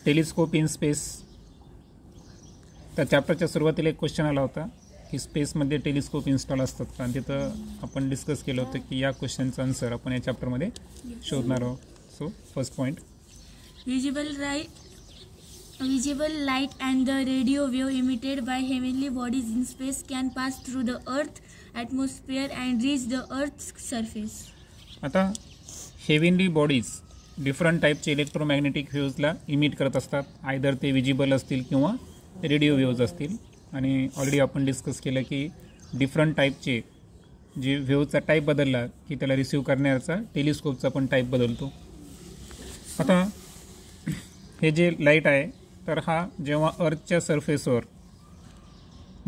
Telescope in space. त्या चॅप्टरच्या सुरुवातीला एक क्वेश्चन आला होता की स्पेसमध्ये टेलिस्कोप इन्स्टॉल असतात का, आणि तिथं आपण डिस्कस केलं होतं की या क्वेश्चनचा आन्सर आपण या चॅप्टरमध्ये शोधणार आहोत. So first point, Visible light and the radio wave emitted by heavenly bodies in space can pass through the Earth atmosphere and reach the Earth's surface. आता हेव्हनली बॉडीज डिफरंट टाईपचे इलेक्ट्रोमॅग्नेटिक वेव्हजला इमिट करत असतात. Either ते visible असतील किंवा radio waves असतील. आणि already आपण डिस्कस केलं की डिफरंट टाईपचे जे वेव्हचा टाईप बदलला की त्याला रिसीव्ह करण्याचा टेलिस्कोपचा पण टाईप बदलतो. आता हे जे लाईट आहे तर हा जेव्हा अर्थच्या सरफेसवर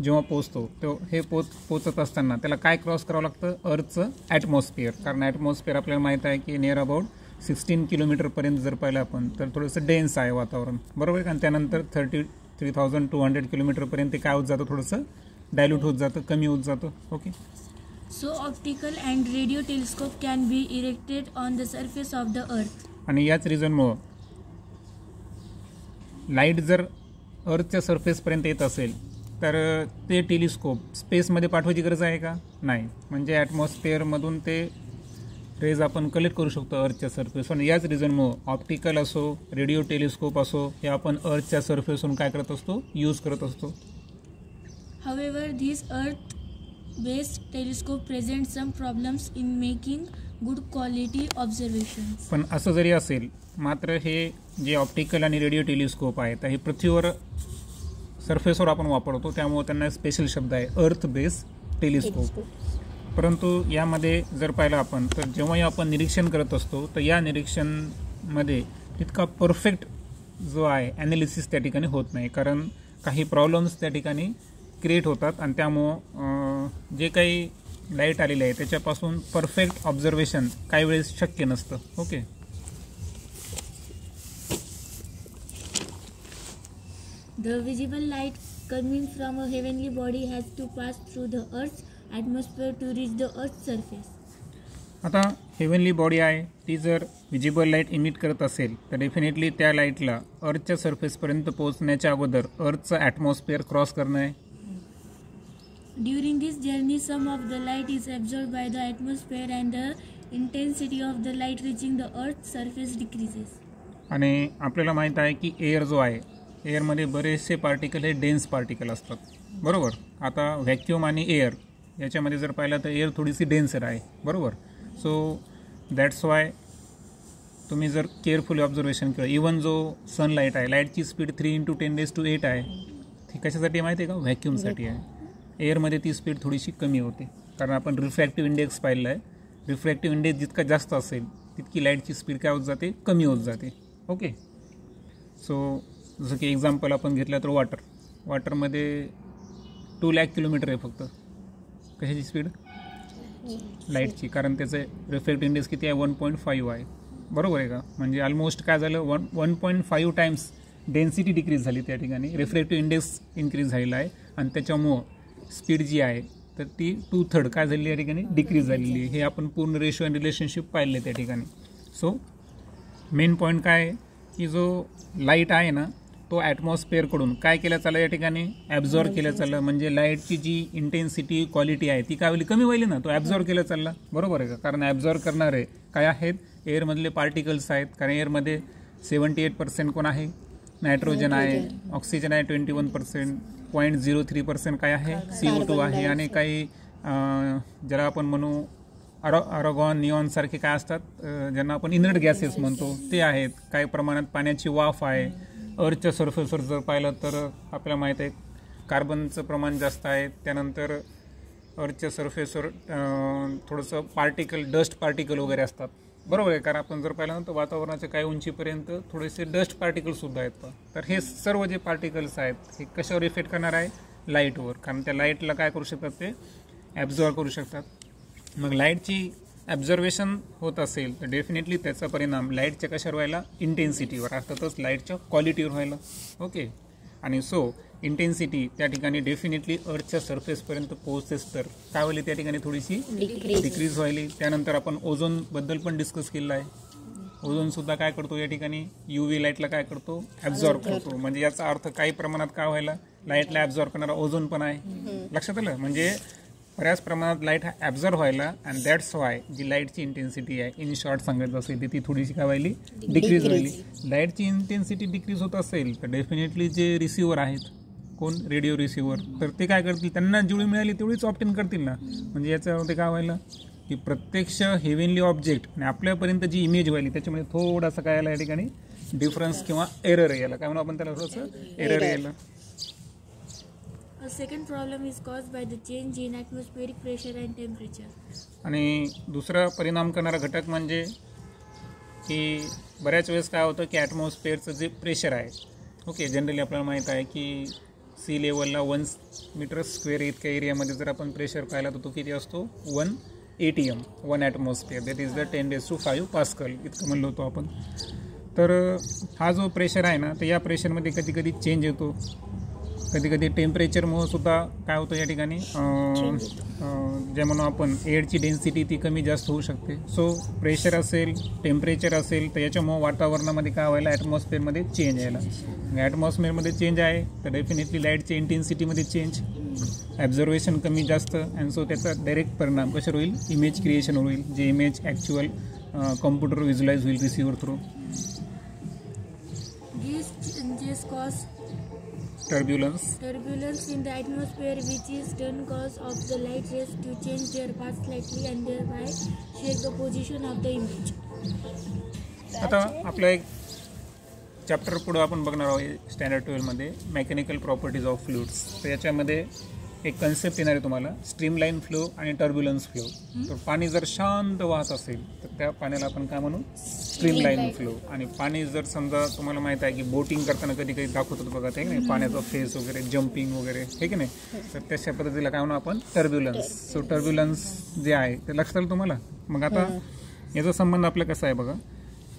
जेव्हा पोचतो तो हे पोचत असताना त्याला काय क्रॉस करावं लागतं, अर्थचं ॲटमॉस्फिअर. कारण ॲटमॉस्फिअर आपल्याला माहीत आहे की नियर अबाउट 16 किलोमीटरपर्यंत जर पाहिलं आपण तर थोडंसं डेन्स आहे वातावरण, बरोबर आहे. आणि त्यानंतर 33,200 किलोमीटरपर्यंत ते काय होत जातं, थोडंसं डायल्यूट होत जातं, कमी होत जातं. Okay. So optical and radio telescope can be erected on the surface of the earth. आणि याच रिझनमुळं लाईट जर अर्थच्या सरफेसपर्यंत येत असेल तर ते टेलिस्कोप स्पेसमध्ये पाठवायची गरज आहे का, नाही. म्हणजे ॲटमॉस्फिअरमधून ते रेज आपण कलेक्ट करू शकतो अर्थच्या सरफेसवर. याच रिझनमुळं ऑप्टिकल असो, रेडिओ टेलिस्कोप असो, हे आपण अर्थच्या सरफेसवरून काय करत असतो, यूज करत असतो. However, these earth-based telescope present some problems in making good quality observations. पण असं जरी असेल मात्र हे जे ऑप्टिकल आणि रेडिओ टेलिस्कोप आहेत हे पृथ्वीवर सरफेसवर आपण वापरतो, त्यामुळे त्यांना स्पेशल शब्द आहे अर्थ बेस्ड टेलिस्कोप. परंतु यामध्ये जर पाहिलं आपण तर जेव्हाही आपण निरीक्षण करत असतो तर या निरीक्षणमध्ये तितका परफेक्ट जो आहे ॲनालिसिस त्या ठिकाणी होत नाही. कारण काही प्रॉब्लेम्स त्या ठिकाणी क्रिएट होतात आणि त्यामुळं जे काही लाईट आलेली आहे त्याच्यापासून परफेक्ट ऑब्झर्वेशन काही वेळेस शक्य नसतं. Okay. The visible light coming from a heavenly body has to pass through the Earth's atmosphere to reach the Earth's surface. आता हेव्हनली बॉडी आहे ती जर विजिबल लाईट इमिट करत असेल तर डेफिनेटली त्या लाईटला अर्थच्या सरफेसपर्यंत पोहोचण्याच्या अगोदर अर्थचं ॲटमॉस्फिअर क्रॉस करणं आहे. During this journey, some of the light is absorbed by the atmosphere and the intensity of the light reaching the Earth's surface decreases. आणि आपल्याला माहीत आहे की एअर जो आहे एअरमध्ये बरेचसे पार्टिकल हे डेन्स पार्टिकल असतात, बरोबर. आता व्हॅक्यूम आणि एअर याच्यामध्ये जर पाहिलं तर एअर थोडीशी डेन्सर आहे, बरोबर. सो दॅट्स वाय तुम्ही जर केअरफुली ऑब्झर्वेशन केलं, इवन जो सनलाईट आहे लाईटची स्पीड 3 × 10⁸ आहे, ती कशासाठी माहिती आहे का, व्हॅक्यूमसाठी आहे. एअरमध्ये ती स्पीड थोडीशी कमी होते कारण आपण रिफ्रॅक्टिव्ह इंडेक्स पाहिलं आहे. रिफ्रॅक्टिव्ह इंडेक्स जितका जास्त असेल तितकी लाईटची स्पीड काय होत जाते, कमी होत जाते. ओके. सो जसं की एक्झाम्पल आपण घेतलं तर वाटरमध्ये 2 लाख किलोमीटर आहे फक्त कशाची स्पीड, लाईटची. कारण त्याचं रिफ्रॅक्टिव्ह इंडेक्स किती आहे, 1.5 आहे, बरोबर आहे का. म्हणजे ऑलमोस्ट काय झालं, 1.5 टाइम्स डेन्सिटी डिक्रीज झाली त्या ठिकाणी, रिफ्रॅक्टिव्ह इंडेक्स इन्क्रीज झालेला आहे. आणि त्याच्यामुळं स्पीड जी आहे तर ती 2/3 काय झालेली या ठिकाणी, डिक्रीज झालेली आहे. हे आपण पूर्ण रेशो अँड रिलेशनशिप पाहिले त्या ठिकाणी. सो मेन पॉईंट काय आहे की जो लाईट आहे ना तो ॲटमॉस्फिअरकडून काय केलं चाललं या ठिकाणी, ॲब्झॉर्ब केलं चाललं. म्हणजे लाईटची जी इंटेन्सिटी क्वालिटी आहे ती काय होईल, कमी होईल ना, तो ॲब्झॉर्ब केलं चालला, बरोबर आहे का. कारण ॲब्झॉर्ब करणारे काय आहेत, एअरमधले पार्टिकल्स आहेत. कारण एअरमध्ये 78% कोण आहे, नायट्रोजन आहे, ऑक्सिजन आहे 21%, 0.03% काय आहे, CO2 आहे. आणि काही ज्याला आपण म्हणू अरगॉन निऑनसारखे काय असतात ज्यांना आपण इनर्ट गॅसेस म्हणतो ते आहेत. काही प्रमाणात पाण्याची वाफ आहे. अर्थच्या सरफेसवर जर पाहिलं तर आपल्याला माहीत आहे कार्बनचं प्रमाण जास्त आहे. त्यानंतर अर्थच्या सरफेसवर थोडंसं डस्ट पार्टिकल वगैरे असतात, बरोबर आहे. कारण आपण जर पाहिलं तर वातावरणाच्या काही उंचीपर्यंत थोडेसे डस्ट पार्टिकल्ससुद्धा आहेत. तर हे सर्व जे पार्टिकल्स आहेत हे कशावर इफेक्ट करणार आहे, लाईटवर. कारण त्या लाईटला काय करू शकतात, ते ॲब्झॉर्ब करू शकतात. मग लाईटची ॲब्झर्वेशन होत असेल तर डेफिनेटली त्याचा परिणाम लाईटच्या कशावर व्हायला, इंटेन्सिटीवर, अर्थातच लाईटच्या क्वालिटीवर व्हायला. ओके. आणि सो इंटेन्सिटी त्या ठिकाणी डेफिनेटली अर्थच्या सरफेसपर्यंत पोहोचतेच तर काय होईल त्या ठिकाणी थोडीशी डिक्रीज व्हायली. त्यानंतर आपण ओझोनबद्दल पण डिस्कस केलं आहे. ओझोनसुद्धा काय करतो या ठिकाणी UV लाईटला काय करतो ॲब्झॉर्ब करतो. म्हणजे याचा अर्थ काही प्रमाणात काय व्हायला लाईटला ॲब्झॉर्ब करणारा ओझोन पण आहे. लक्षात आलं. म्हणजे बऱ्याच प्रमाणात लाईट हा ॲब्झॉर्ब व्हायला अँड दॅट्स वाय जी लाईटची इंटेन्सिटी आहे इन शॉर्ट सांगायचं असेल ती थोडीशी काय व्हायली डिक्रीज व्हायली. लाईटची इंटेन्सिटी डिक्रीज होत असेल तर डेफिनेटली जे रिसिव्हर आहेत कोण रेडिओ रिसिव्हर तर ते काय करतील त्यांना जेवढी मिळाली तेवढीच ऑप्टेन करतील ना. म्हणजे याच्यामध्ये काय व्हायला की प्रत्यक्ष हेव्हनली ऑब्जेक्ट आणि आपल्यापर्यंत जी इमेज व्हायली त्याच्यामध्ये थोडासा काय यायला या ठिकाणी डिफरन्स किंवा एरर यायला काय म्हणू आपण त्याला थोडंसं एरर यायला. A second problem is caused by the change in atmospheric pressure and temperature. आणि दुसरा परिणाम करणारा घटक म्हणजे की बऱ्याच वेळेस काय होतं की ॲटमॉस्फिअरचं जे प्रेशर आहे ओके जनरली आपल्याला माहीत आहे की सी लेवलला 1 मीटर स्क्वेअर इतक्या एरियामध्ये जर आपण प्रेशर पाहिला तर तो किती असतो 1 ATM 1 atmosphere that is the 10⁵ pascal इतकं म्हणलो होतो आपण. तर हा जो प्रेशर आहे ना तर या प्रेशरमध्ये कधी कधी चेंज येतो. कधी कधी टेम्परेचरमुळं सुद्धा काय होतं या ठिकाणी जे म्हणून आपण एअरची डेन्सिटी ती कमी जास्त होऊ शकते. सो प्रेशर असेल टेम्परेचर असेल तर याच्यामुळं वातावरणामध्ये काय व्हायला ॲटमॉस्फिअरमध्ये चेंज यायला. ॲटमॉस्फिअरमध्ये चेंज आहे तर डेफिनेटली लाईटच्या इंटेन्सिटीमध्ये चेंज ॲब्झर्वेशन कमी जास्त अँड सो त्याचा डायरेक्ट परिणाम कशावर होईल इमेज क्रिएशन होईल जे इमेज ॲक्च्युअल कॉम्प्युटर व्हिज्युलाइज होईल receiver through. These changes cause turbulence in the atmosphere, which is then cause of the light rays to change their path slightly and thereby shake the position of the image. आता आपला एक chapter पुढं आपण बघणार आहोत standard 12मध्ये mechanical properties of fluids. तर याच्यामध्ये एक कन्सेप्ट येणार आहे तुम्हाला स्ट्रीमलाईन फ्लो आणि टर्ब्युलन्स फ्लो. तर पाणी जर शांत वाहत असेल तर त्या पाण्याला आपण काय म्हणू स्ट्रीमलाईन फ्लो. आणि पाणी जर समजा तुम्हाला माहीत आहे की बोटिंग करताना कधी कधी दाखवतात बघा ते नाही पाण्याचा फेस वगैरे जम्पिंग वगैरे हे की नाही तर तशा पद्धतीला काय म्हणू आपण टर्ब्युलन्स. सो टर्ब्युलन्स जे आहे ते लक्षात आलं तुम्हाला. मग आता याचा संबंध आपला कसा आहे बघा.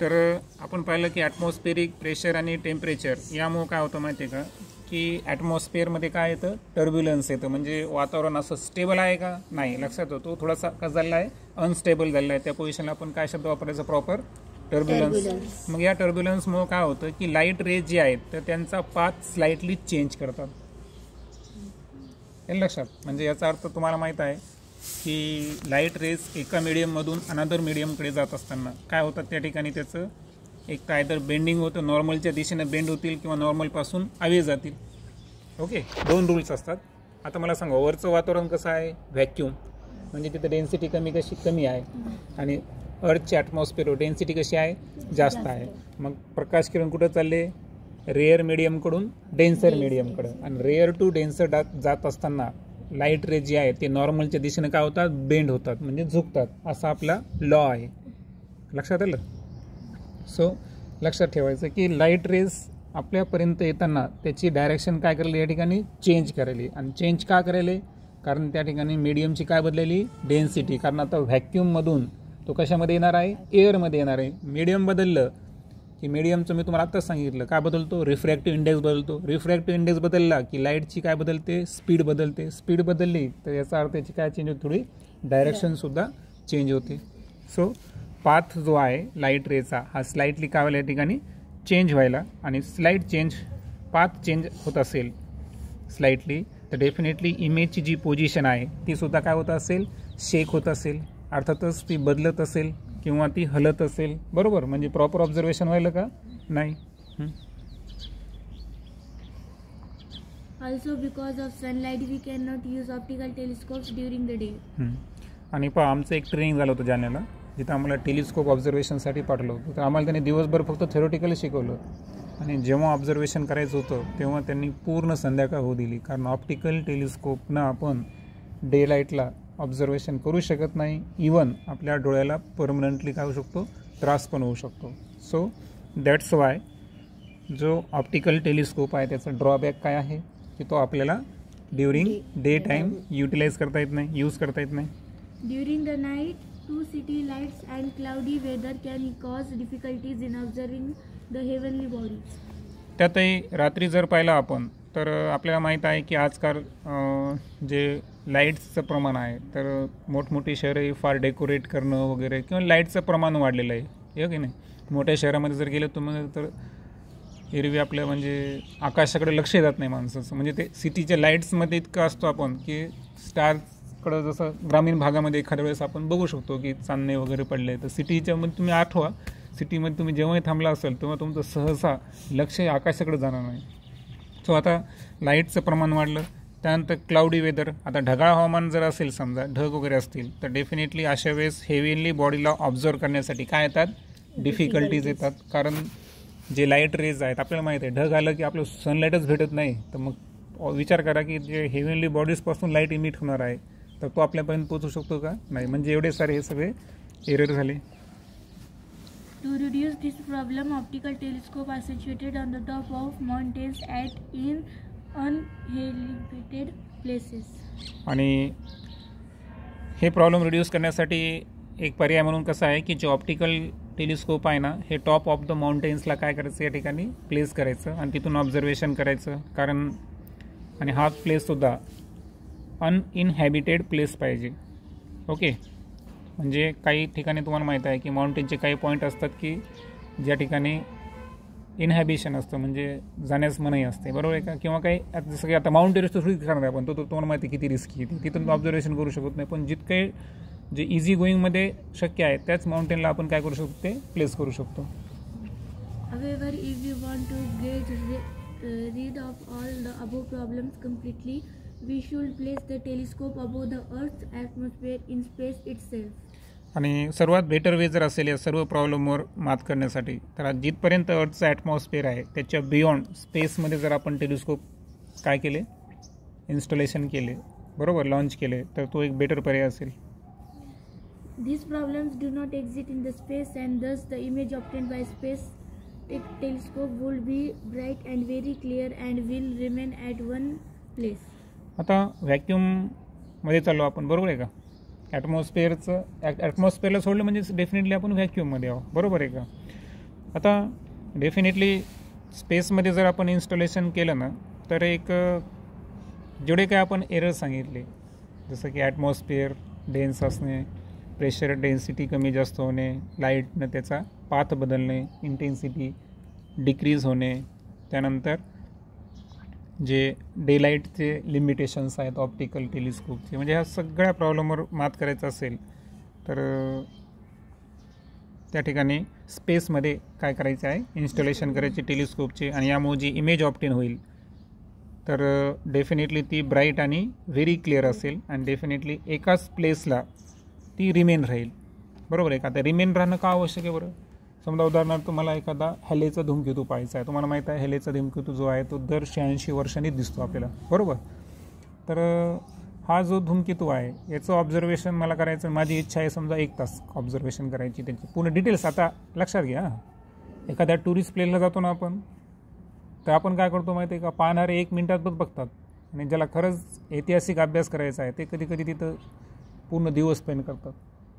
तर आपण पाहिलं की ॲटमॉस्फेरिक प्रेशर आणि टेम्परेचर यामुळं काय होतं माहिती आहे का की ॲटमॉस्फिअरमध्ये काय येतं टर्ब्युलन्स येतं. म्हणजे वातावरण असं स्टेबल आहे का नाही लक्षात होतो थोडासा कसं झालेला आहे अनस्टेबल झालेला आहे. त्या पोझिशनला आपण काय शब्द वापरायचा प्रॉपर टर्ब्युलन्स. मग या टर्ब्युलन्समुळं काय होतं की लाईट रेज जे आहेत तर त्यांचा पाथ स्लाइटली चेंज करतात. हे लक्षात. म्हणजे याचा अर्थ तुम्हाला माहीत आहे की लाईट रेज एका मीडियममधून अनदर मीडियमकडे जात असताना काय होतात त्या ठिकाणी त्याचं एक तर आयदर बेंडिंग होतं नॉर्मलच्या दिशेने बेंड होतील किंवा नॉर्मलपासून अवे जातील. ओके 2 रूल्स असतात. आता मला सांगा वरचं वातावरण कसं आहे व्हॅक्यूम म्हणजे तिथं डेन्सिटी कमी आहे आणि अर्थची ॲटमॉस्फिअर डेन्सिटी कशी आहे जास्त आहे. मग प्रकाश किरण कुठं चालले रेअर मीडियमकडून डेन्सर मीडियमकडं आणि रेअर टू डेन्सर जात असताना लाईट रे जे आहे ते नॉर्मलच्या दिशेने काय होतात बेंड होतात म्हणजे झुकतात असा आपला लॉ आहे. लक्षात आलं. सो लक्षात ठेवायचं की लाईट रेज आपल्यापर्यंत येताना त्याची डायरेक्शन काय करेल या ठिकाणी चेंज करायली. आणि चेंज का करायले कारण त्या ठिकाणी मीडियमची काय बदलेली डेन्सिटी. कारण आता व्हॅक्यूममधून तो कशामध्ये येणार आहे एअरमध्ये येणार आहे. मीडियम बदललं की मीडियमचं मी तुम्हाला आत्ताच सांगितलं काय बदलतो रिफ्रॅक्टिव्ह इंडेक्स बदलतो. रिफ्रॅक्टिव्ह इंडेक्स बदलला की लाईटची काय बदलते स्पीड बदलते. स्पीड बदलली तर याचा अर्थ याची काय चेंज होते थोडी डायरेक्शनसुद्धा चेंज होते. सो पाथ जो आहे लाईट रेचा हा स्लाइटली काय व्हायला या ठिकाणी चेंज व्हायला आणि स्लाईट चेंज पाथ चेंज होत असेल स्लाइटली तर डेफिनेटली इमेजची जी पोझिशन आहे ती सुद्धा काय होत असेल शेक होत असेल. अर्थातच ती बदलत असेल किंवा ती हलत असेल. बरोबर म्हणजे प्रॉपर ऑब्झर्वेशन व्हायला का नाही. Also because of sunlight we cannot use optical telescopes during the day. आणि पहा आमचं एक ट्रेनिंग झालं होतं जाण्याला जिथं आम्हाला टेलिस्कोप ऑब्झर्वेशनसाठी पाठवलं होतं. तर आम्हाला त्यांनी दिवसभर फक्त थेरोटिकली शिकवलं आणि जेव्हा ऑब्झर्वेशन करायचं होतं तेव्हा त्यांनी पूर्ण संध्याकाळ होऊ दिली. कारण ऑप्टिकल टेलिस्कोपनं आपण डे लाईटला ऑब्झर्वेशन करू शकत नाही. इवन आपल्या डोळ्याला परमनंटली काय होऊ शकतो त्रास पण होऊ शकतो. सो दॅट्स वाय जो ऑप्टिकल टेलिस्कोप आहे त्याचा ड्रॉबॅक काय आहे की तो आपल्याला ड्युरिंग डे टाईम युटिलाइज करता येत नाही यूज करता येत नाही. During the night, too city lights and cloudy weather can cause difficulties in observing the heavenly bodies. त्यातही रात्री जर पाहिलं आपण तर आपल्याला माहीत आहे की आजकाल जे लाईट्सचं प्रमाण आहे तर मोठमोठी शहरं फार डेकोरेट करणं वगैरे किंवा लाईटचं प्रमाण वाढलेलं आहे हे की नाही. मोठ्या शहरामध्ये जर गेलं तुम्ही तर एरवी आपलं म्हणजे आकाशाकडे लक्ष जात नाही माणसाचं, म्हणजे ते सिटीच्या लाईट्समध्ये इतकं असतो आपण की स्टारकडं जसं ग्रामीण भागामध्ये एखाद्या वेळेस आपण बघू शकतो की चांदणे वगैरे पडले, तर सिटीच्यामध्ये तुम्ही आठवा, सिटीमध्ये तुम्ही जेव्हाही थांबला असेल तेव्हा तुमचं सहसा लक्ष आकाशाकडे जाणार नाही. सो आता लाईटचं प्रमाण वाढलं, त्यानंतर क्लाउडी वेदर, आता ढगाळ हवामान जर असेल समजा, ढग वगैरे असतील तर डेफिनेटली अशा वेळेस हेवीली बॉडीला ऑब्झर्व करण्यासाठी काय येतात, डिफिकल्टीज येतात. कारण जे लाईट रेज आहेत आपल्याला माहीत आहे, ढग आलं की आपलं सनलाईटच भेटत नाही, तर मग विचार करा की जे हेवीली बॉडीजपासून लाईट इमिट होणार आहे तर तो आपल्यापर्यंत पोहोचू शकतो का, नाही. म्हणजे एवढे सारे हे सगळे एरर झाले. To reduce this problem, optical telescope are situated on the top of mountains at in uninhabited places. आणि हे प्रॉब्लेम रिड्यूस करण्यासाठी एक पर्याय म्हणून कसं आहे की जे ऑप्टिकल टेलिस्कोप आहे ना, हे टॉप ऑफ द माउंटेन्सला काय करायचं, या ठिकाणी प्लेस करायचं आणि तिथून ऑब्झर्वेशन करायचं. कारण आणि हा प्लेससुद्धा अनइनहॅबिटेड प्लेस पाहिजे. ओके, म्हणजे काही ठिकाणी तुम्हाला माहीत आहे की माउंटेनचे काही पॉईंट असतात की ज्या ठिकाणी इनहॅबिशन असतं, म्हणजे जाण्यास मनाई असते, बरोबर आहे का. किंवा काही जसं की आता माउंट एव्हरेस्ट थोडी करणार आहे आपण, तो तुम्हाला माहिती आहे किती रिस्की आहे, तिथून ऑब्झर्वेशन करू शकत नाही. पण जितके जे इझी गोईंगमध्ये शक्य आहे त्याच माउंटेनला आपण काय करू शकतो, ते प्लेस करू शकतो. However, if we want to get rid of all the above problems completely, we should place the telescope above the Earth's atmosphere in space itself. आणि सर्वात बेटर वे जर असेल या सर्व प्रॉब्लेमवर मात करण्यासाठी, तर जिथपर्यंत अर्थचं ॲटमॉस्फिअर आहे त्याच्या बियॉन्ड स्पेसमध्ये जर आपण टेलिस्कोप काय केले, इन्स्टॉलेशन केले, बरोबर, लॉन्च केले, तर तो एक बेटर पर्याय असेल. These problems do not exist in the space, and thus the image obtained by space telescope would be bright and very clear and will remain at one place. आता व्हॅक्यूममध्ये चाललो आपण, बरोबर आहे का. ॲटमॉस्फिअरला सोडलं म्हणजे डेफिनेटली आपण व्हॅक्यूममध्ये आहोत, बरोबर आहे का. आता डेफिनेटली स्पेसमध्ये जर आपण इन्स्टॉलेशन केलं ना, तर एक जेवढे काय आपण एरर सांगितले, जसं की ॲटमॉस्फिअर डेन्स असणे, प्रेशर डेन्सिटी कमी जास्त होणे, लाईटनं त्याचा पाथ बदलणे, इंटेन्सिटी डिक्रीज होणे, त्यानंतर जे डे लाईटचे लिमिटेशन्स आहेत ऑप्टिकल टेलिस्कोपचे, म्हणजे ह्या सगळ्या प्रॉब्लेमवर मात करायचं असेल तर त्या ठिकाणी स्पेसमध्ये काय करायचं आहे, इन्स्टॉलेशन करायचे टेलिस्कोपचे. आणि यामुळे जी इमेज ऑप्टेन होईल तर डेफिनेटली ती ब्राईट आणि व्हेरी क्लिअर असेल आणि डेफिनेटली एकाच प्लेसला ती रिमेन राहील, बरोबर आहे का. आता रिमेन राहणं का आवश्यक आहे बरं. समजा उदाहरणार्थ तुम्हाला एखादा हेलेचा धूमकेतू पाहायचा आहे, तुम्हाला माहीत आहे हेलेचा धूमकेतू जो आहे तो दर 86 वर्षांनी दिसतो आपल्याला, बरोबर. तर हा जो धूमकेतू आहे याचं ऑब्झर्वेशन मला करायचं, माझी इच्छा आहे समजा 1 तास ऑब्झर्वेशन करायची, त्याची पूर्ण डिटेल्स. आता लक्षात घ्या, एखाद्या टुरिस्ट प्लेसला जातो ना आपण, तर आपण काय करतो माहिती आहे का, पाहणारे 1 मिनिटात बघतात, आणि ज्याला खरंच ऐतिहासिक अभ्यास करायचा आहे ते कधी कधी तिथं पूर्ण दिवस स्पेंड करतात,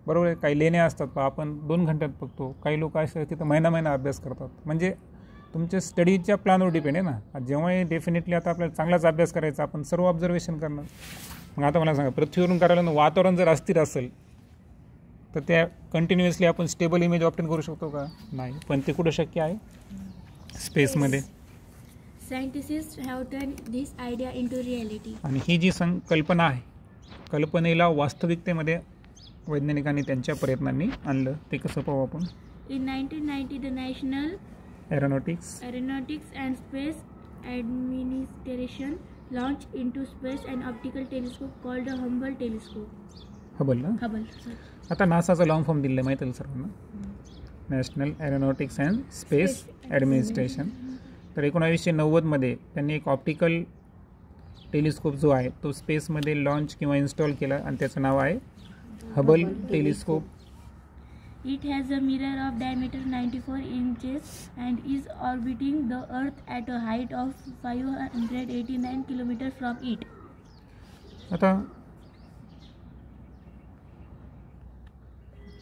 बरोबर आहे. काही लेण्या असतात आपण 2 घंट्यात बघतो, काही लोक असे तिथं महिना अभ्यास करतात. म्हणजे तुमच्या स्टडीच्या प्लॅनवर डिपेंड आहे ना. जेव्हाही डेफिनेटली आता आपल्याला चांगलाच अभ्यास करायचा, आपण सर्व ऑब्झर्वेशन करणार. मग आता मला सांगा, पृथ्वीवरून करायला वातावरण जर अस्थिर असेल तर त्या कंटिन्युअसली आपण स्टेबल इमेज ऑप्टेन करू शकतो का, नाही. पण ते कुठं शक्य आहे, स्पेसमध्ये. Scientists have turned this idea into reality. आणि ही जी संकल्पना आहे, कल्पनेला वास्तविकतेमध्ये वैज्ञानिकांनी त्यांच्या प्रयत्नांनी आणलं. ते कसं पाहू आपण. In 1990, the National Aeronautics and Space Administration launched into space an optical telescope called the Hubble telescope. Hubble. आता नासाचा लॉंग फॉर्म दिलेला माहिती आहे सर्वांना, national aeronautics and space administration. तर 1990मध्ये त्यांनी एक ऑप्टिकल टेलिस्कोप जो आहे तो स्पेसमध्ये लॉन्च किंवा इन्स्टॉल केला आणि त्याचं नाव आहे Hubble telescope. It has a mirror of diameter 94 inches and is orbiting the Earth at a height of 589 km from it. आता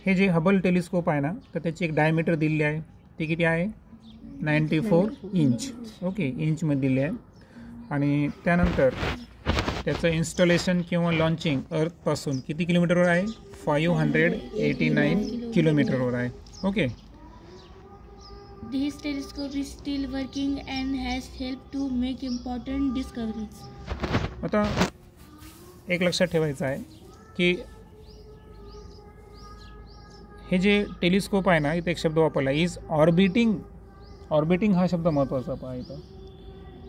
हे जे हबल टेलिस्कोप आहे ना, तर त्याची एक डायमीटर दिलेली आहे, ती किती आहे, 94 इंच. ओके, इंचमध्ये दिली आहे. आणि त्यानंतर त्याचं इन्स्टॉलेशन किंवा लॉन्चिंग अर्थपासून किती किलोमीटरवर आहे, 589 किलोमीटरवर आहे. Okay, This telescope is still working and has helped to make important discoveries. आता एक लक्षात ठेवायचं आहे की हे जे टेलिस्कोप आहे ना, इथे एक शब्द वापरला इज ऑर्बिटिंग. ऑर्बिटिंग हा शब्द महत्त्वाचा पहा इथं.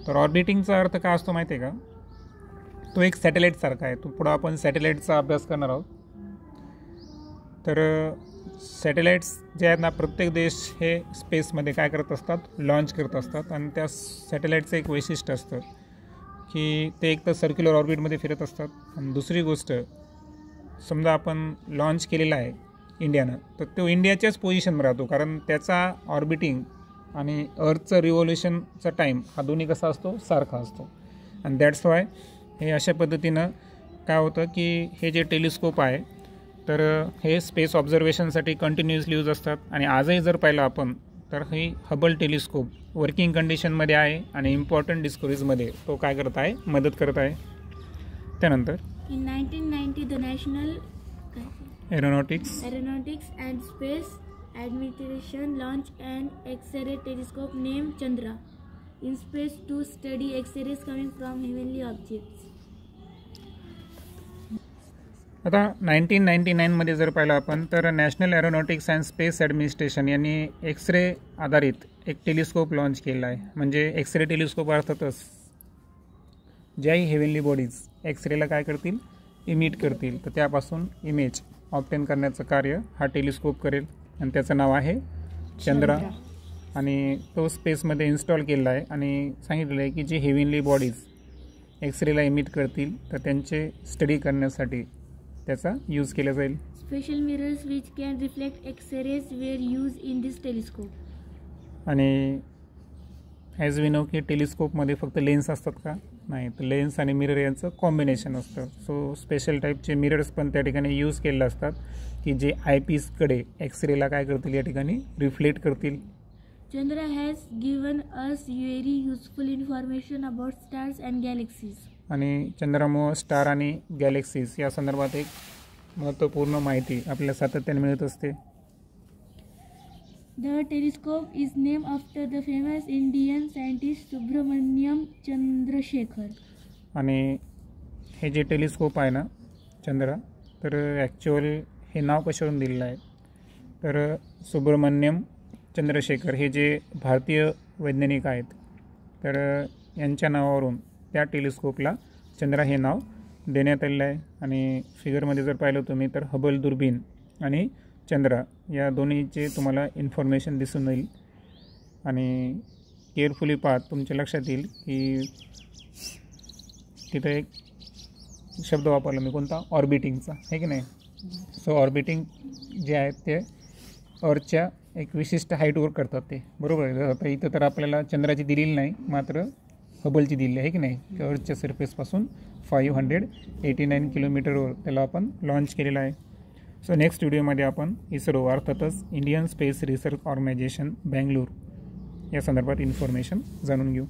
तर ऑर्बिटिंगचा अर्थ काय असतो माहिती आहे का? तो एक सॅटेलाईटसारखा आहे. तो पुढं आपण सॅटेलाईटचा अभ्यास करणार आहोत. तर सॅटेलाईट्स जे आहेत ना, प्रत्येक देश हे स्पेसमध्ये काय करत असतात, लॉन्च करत असतात. आणि त्या सॅटेलाईटचं एक वैशिष्ट्य असतं की ते एक तर सर्क्युलर ऑर्बिटमध्ये फिरत असतात. आणि दुसरी गोष्ट, समजा आपण लॉन्च केलेला आहे इंडियानं, तर तो इंडियाच्याच पोझिशनवर राहतो, कारण त्याचा ऑर्बिटिंग आणि अर्थचं रिव्हॉल्युशनचा टाईम हा दोन्ही कसा असतो, सारखा असतो. आणि दॅट्स वाय हे अशा पद्धतीनं काय होतं की हे जे टेलिस्कोप आहे तर हे स्पेस ऑब्झर्वेशनसाठी कंटिन्युअसली यूज असतात. आणि आजही जर पाहिलं आपण तर ही हबल टेलिस्कोप वर्किंग कंडिशनमध्ये आहे आणि इम्पॉर्टंट डिस्कवरीजमध्ये तो काय करत आहे, मदत करत आहे. त्यानंतर In 1990, the National aeronautics and Space Administration launched an X-ray telescope named Chandra in space to study X-rays coming from heavenly objects. आता 1999मध्ये जर पाहिलं आपण तर national aeronautics and space administration यांनी एक्सरे आधारित एक टेलिस्कोप लॉन्च केला आहे. म्हणजे एक्सरे टेलिस्कोप अर्थातच ज्याही हेव्हनली बॉडीज एक्सरेला काय करतील, इमिट करतील, तर त्यापासून इमेज ऑब्टेन करण्याचं कार्य हा टेलिस्कोप करेल. आणि त्याचं नाव आहे चंद्रा. आणि तो स्पेसमध्ये इन्स्टॉल केलेला आहे आणि सांगितलेलं आहे की जे हेव्हनली बॉडीज एक्सरेला इमिट करतील तर त्यांचे स्टडी करण्यासाठी त्याचा यूज केला जाईल. Special mirrors which can reflect X-rays were used in this telescope. आणि ॲज वी नो की टेलिस्कोपमध्ये फक्त लेन्स असतात का? नाही, तर लेन्स आणि मिरर यांचं कॉम्बिनेशन असतं. सो स्पेशल टाईपचे मिरर्स पण त्या ठिकाणी यूज केलेले असतात की जे आयपीसकडे एक्सरेला काय करतील, या ठिकाणी रिफ्लेक्ट करतील. Chandra has given us very useful information about stars and galaxies. आणि चंद्रामुळं स्टार आणि गॅलेक्सीज या संदर्भात एक महत्त्वपूर्ण माहिती आपल्याला सातत्याने मिळत असते. The telescope is named after the famous Indian scientist Subramaniam Chandrasekhar. आणि हे जे टेलिस्कोप आहे ना चंद्रा, तर ॲक्च्युअल हे नाव कशावरून दिलेलं आहे तर सुब्रमण्यम चंद्रशेखर हे जे भारतीय वैज्ञानिक आहेत तर यांच्या नावावरून त्या टेलिस्कोपला चंद्रा हे नाव देण्यात आलेलं आहे. आणि फिगरमध्ये जर पाहिलं तुम्ही तर हबल दुर्बीण आणि चंद्रा या दोन्हीचे तुम्हाला इन्फॉर्मेशन दिसून येईल. आणि केअरफुली पाहत तुमच्या लक्षात येईल की तिथं एक शब्द वापरला मी, कोणता, ऑर्बिटिंगचा, आहे की नाही. सो ऑर्बिटिंग जे आहेत ते अर्थच्या एक विशिष्ट हाईटवर करतात ते, बरोबर आहे. आता इथं तर आपल्याला चंद्राची दिलेली नाही, मात्र हबलची दिलेली आहे की नाही. अर्थच्या सरफेसपासून 589 किलोमीटरवर त्याला आपण लॉन्च केलेला आहे. सो नेक्स्ट व्हिडिओमध्ये आपण इस्रो अर्थातच Indian space research organization Bangalore या संदर्भात इन्फॉर्मेशन जाणून घेऊ.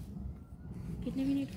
कितने मिनिट